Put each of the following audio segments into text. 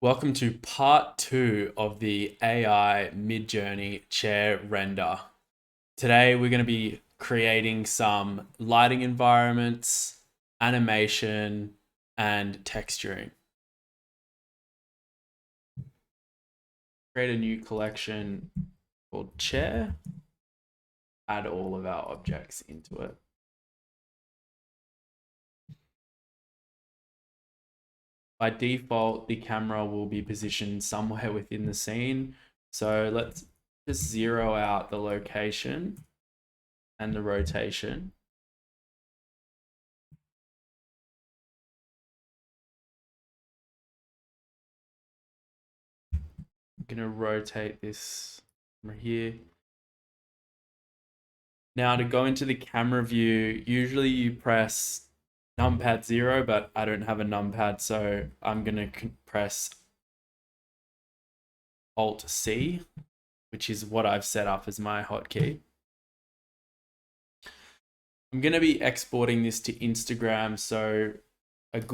Welcome to part two of the AI Midjourney chair render. Today we're going to be creating some lighting environments, animation, and texturing. Create a new collection called chair, add all of our objects into it. By default, the camera will be positioned somewhere within the scene. So let's just zero out the location and the rotation. I'm going to rotate this camera here. Now to go into the camera view, usually you press numpad 0, but I don't have a numpad, so I'm going to press Alt C, which is what I've set up as my hotkey. I'm going to be exporting this to Instagram, so if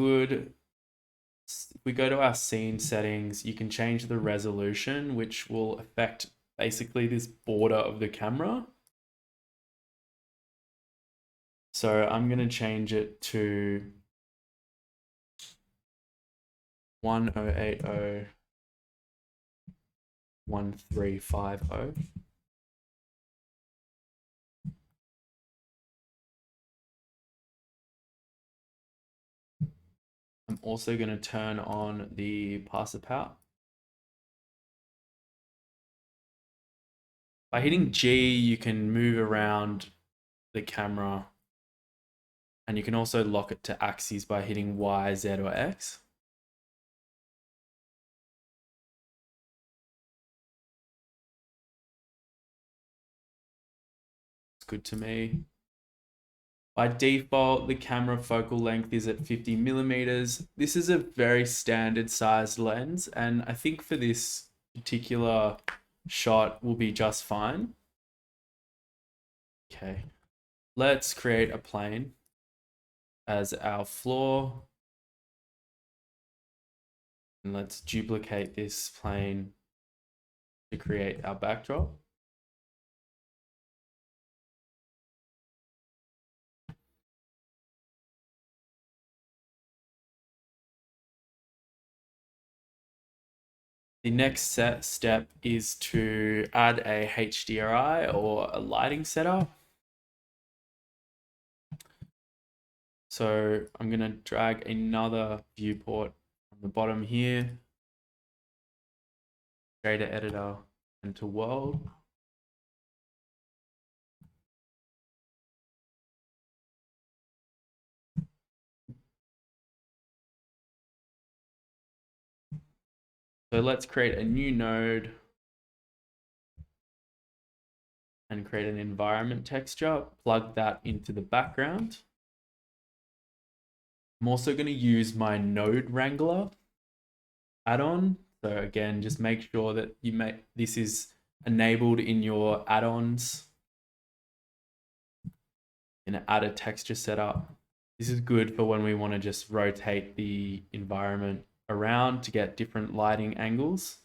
we go to our scene settings, you can change the resolution, which will affect basically this border of the camera. So I'm going to change it to 1080 1350. I'm also going to turn on the passer pout. By hitting G, you can move around the camera, and you can also lock it to axes by hitting Y, Z, or X. It's good to me. By default, the camera focal length is at 50 millimeters. This is a very standard sized lens, and I think for this particular shot will be just fine. Okay, let's create a plane as our floor. And let's duplicate this plane to create our backdrop. The next step is to add a HDRI or a lighting setup. So I'm going to drag another viewport from the bottom here, shader editor, into world. So let's create a new node and create an environment texture, plug that into the background. I'm also going to use my node wrangler add-on. So again, just make sure that this is enabled in your add-ons. And add a texture setup. This is good for when we want to just rotate the environment around to get different lighting angles.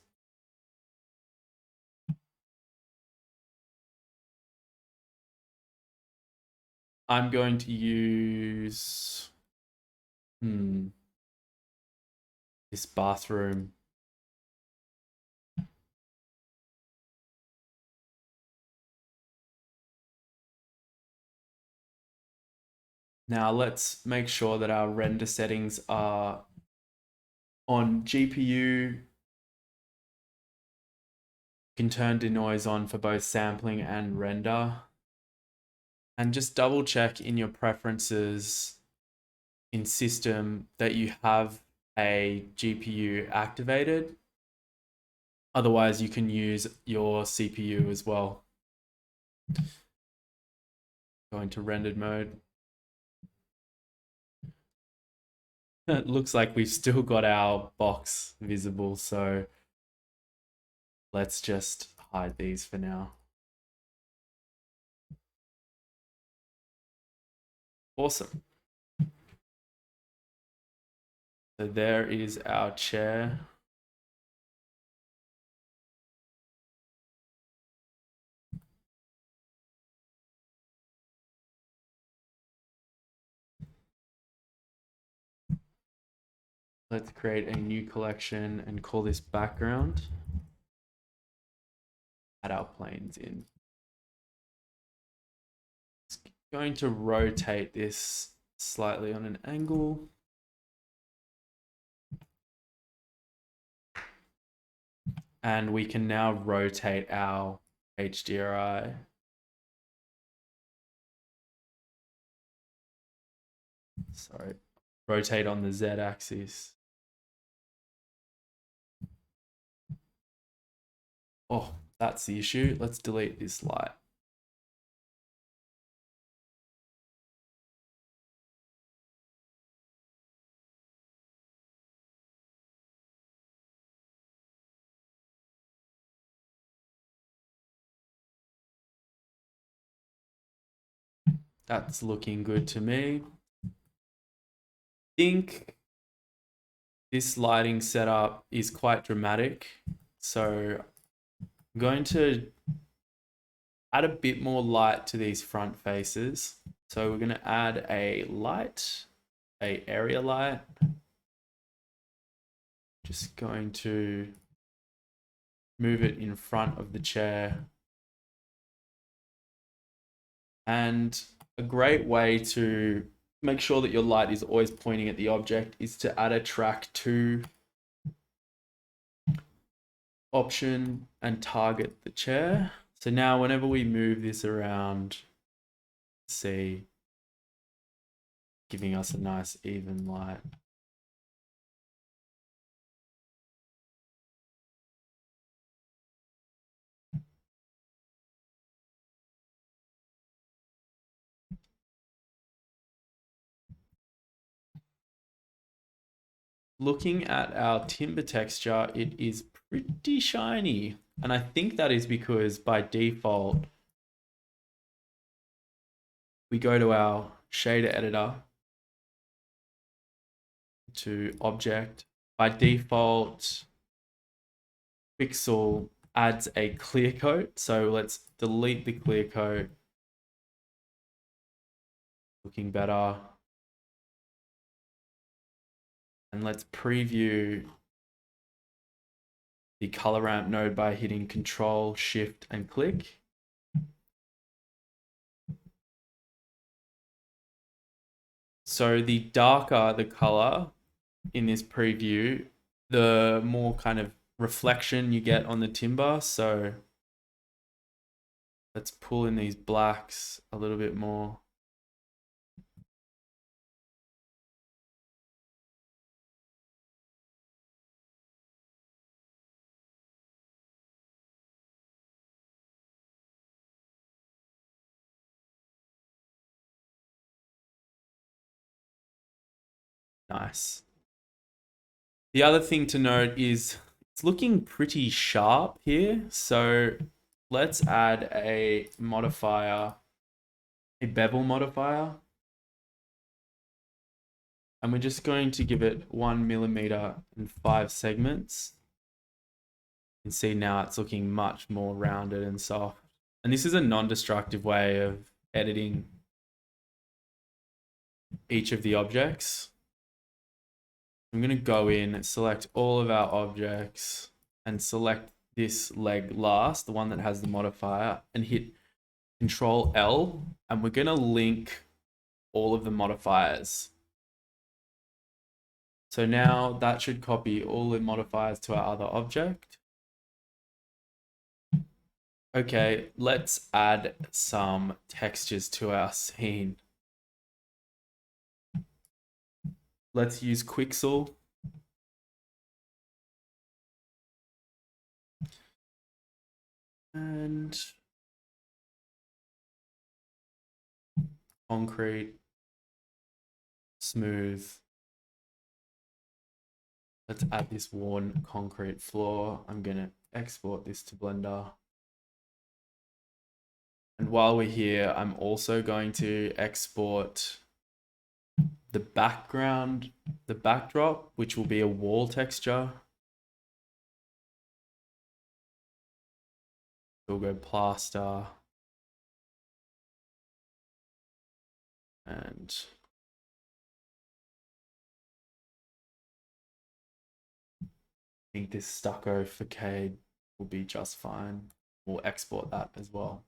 I'm going to use this bathroom. Now let's make sure that our render settings are on GPU. You can turn denoise on for both sampling and render. And just double check in your preferences in system that you have a GPU activated. Otherwise, you can use your CPU as well. Go into rendered mode. It looks like we've still got our box visible, so let's just hide these for now. Awesome. So there is our chair. Let's create a new collection and call this background. Add our planes in. It's going to rotate this slightly on an angle. And we can now rotate our HDRI. Sorry, rotate on the Z axis. Oh, that's the issue. Let's delete this light. That's looking good to me. I think this lighting setup is quite dramatic. So I'm going to add a bit more light to these front faces. So we're going to add a light, a area light. Just going to move it in front of the chair. And a great way to make sure that your light is always pointing at the object is to add a track to option and target the chair. So now whenever we move this around, see, giving us a nice even light. Looking at our timber texture, it is pretty shiny. And I think that is because by default, we go to our shader editor to object. By default, Pixel adds a clear coat. So let's delete the clear coat. Looking better. And let's preview the color ramp node by hitting Control, Shift, and click. So the darker the color in this preview, the more kind of reflection you get on the timber. So let's pull in these blacks a little bit more. Nice. The other thing to note is it's looking pretty sharp here. So let's add a modifier, a bevel modifier. And we're just going to give it 1 millimeter and 5 segments. You can see now it's looking much more rounded and soft. And this is a non-destructive way of editing each of the objects. I'm going to go in, select all of our objects, and select this leg last, the one that has the modifier, and hit Control L, and we're going to link all of the modifiers. So now that should copy all the modifiers to our other object. Okay, let's add some textures to our scene. Let's use Quixel. And concrete, smooth. Let's add this worn concrete floor. I'm going to export this to Blender. And while we're here, I'm also going to export the background, the backdrop, which will be a wall texture. We'll go plaster. And think this stucco facade will be just fine. We'll export that as well.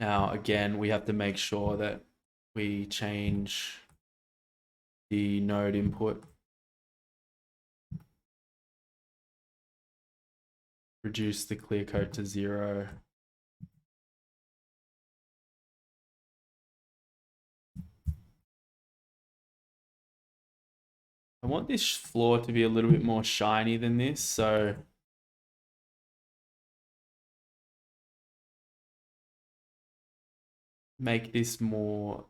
Now, again, we have to make sure that we change the node input, reduce the clear coat to 0. I want this floor to be a little bit more shiny than this, so make this more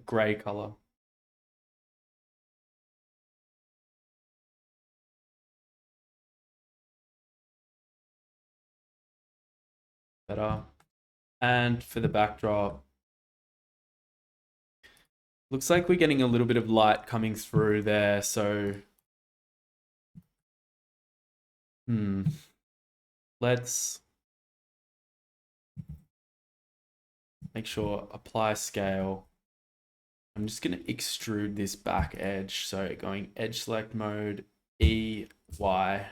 gray color. Better. And for the backdrop, looks like we're getting a little bit of light coming through there, so let's make sure apply scale. I'm just going to extrude this back edge. So going edge select mode, E, Y.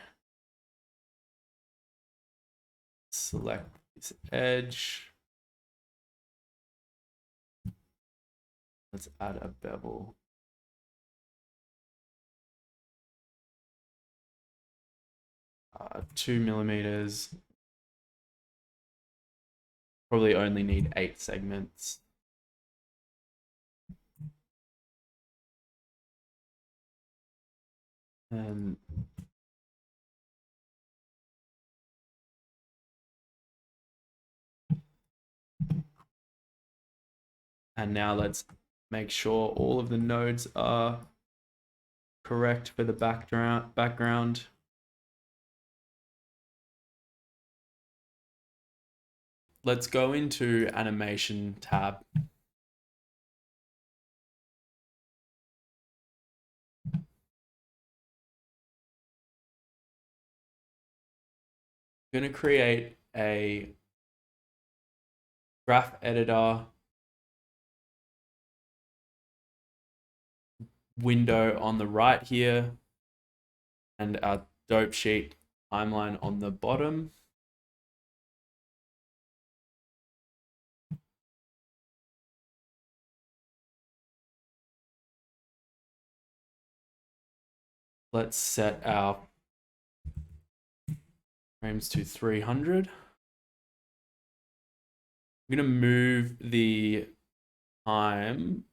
Select this edge. Let's add a bevel. Uh, 2 millimeters. Probably only need 8 segments. And now let's make sure all of the nodes are correct for the background. Let's go into animation tab. I'm going to create a graph editor window on the right here and our dope sheet timeline on the bottom. Let's set our frames to 300. I'm going to move the time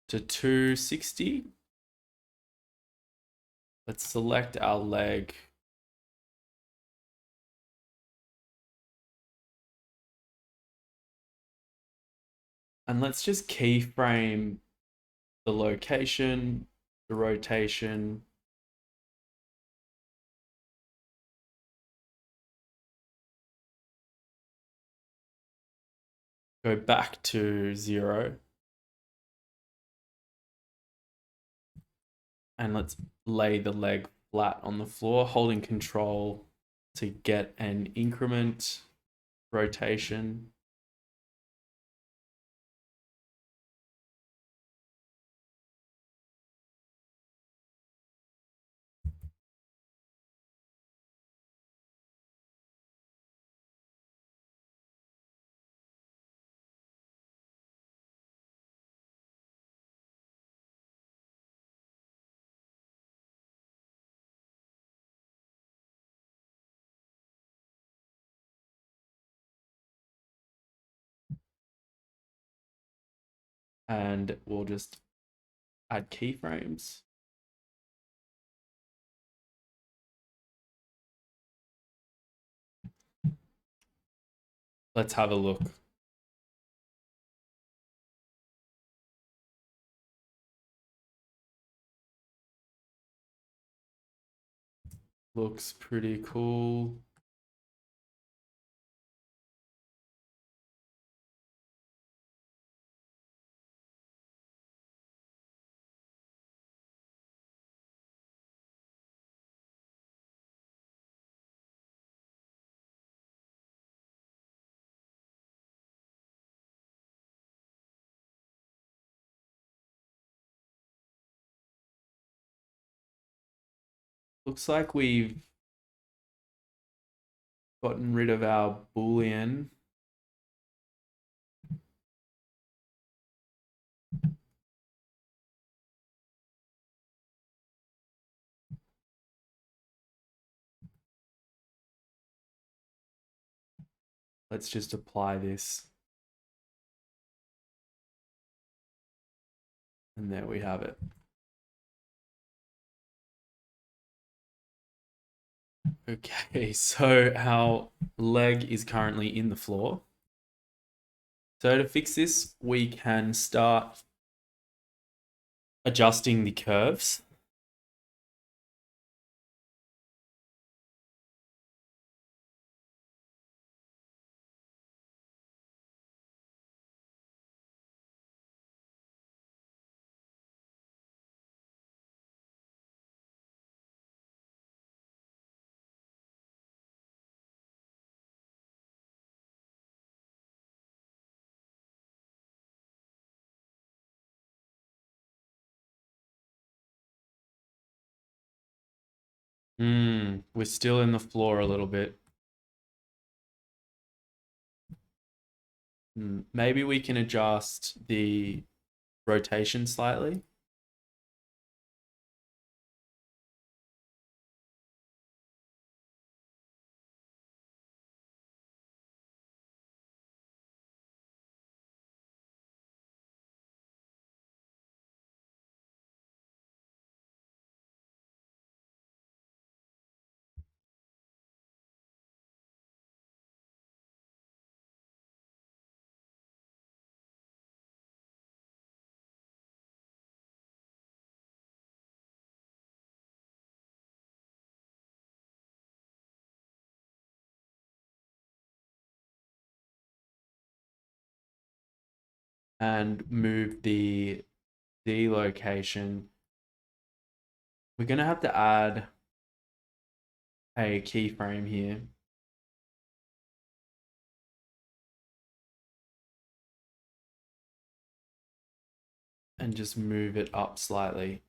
to 260. Let's select our leg. And let's just keyframe the location, the rotation. Go back to 0. And let's lay the leg flat on the floor, holding control to get an increment rotation. And we'll just add keyframes. Let's have a look. Looks pretty cool. Looks like we've gotten rid of our Boolean. Let's just apply this. And there we have it. Okay, so our leg is currently in the floor. So to fix this, we can start adjusting the curves. We're still in the floor a little bit. Maybe we can adjust the rotation slightly. And move the D location. We're going to have to add a keyframe here. And just move it up slightly.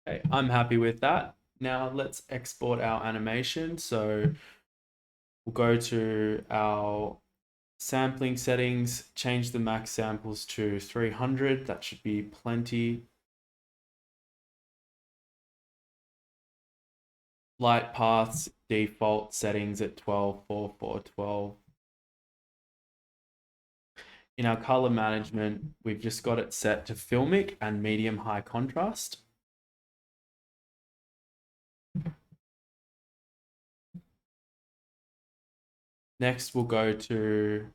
Okay, I'm happy with that. Now let's export our animation. So we'll go to our sampling settings, change the max samples to 300. That should be plenty. Light paths, default settings at 12, 4, 4, 12. In our color management, we've just got it set to filmic and medium high contrast. Next, we'll go to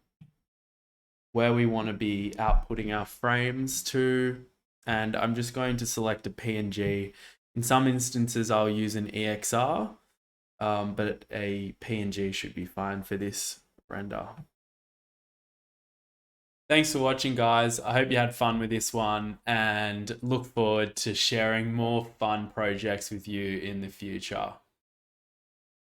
where we want to be outputting our frames to. And I'm just going to select a PNG. In some instances, I'll use an EXR, but a PNG should be fine for this render. Thanks for watching, guys. I hope you had fun with this one and look forward to sharing more fun projects with you in the future.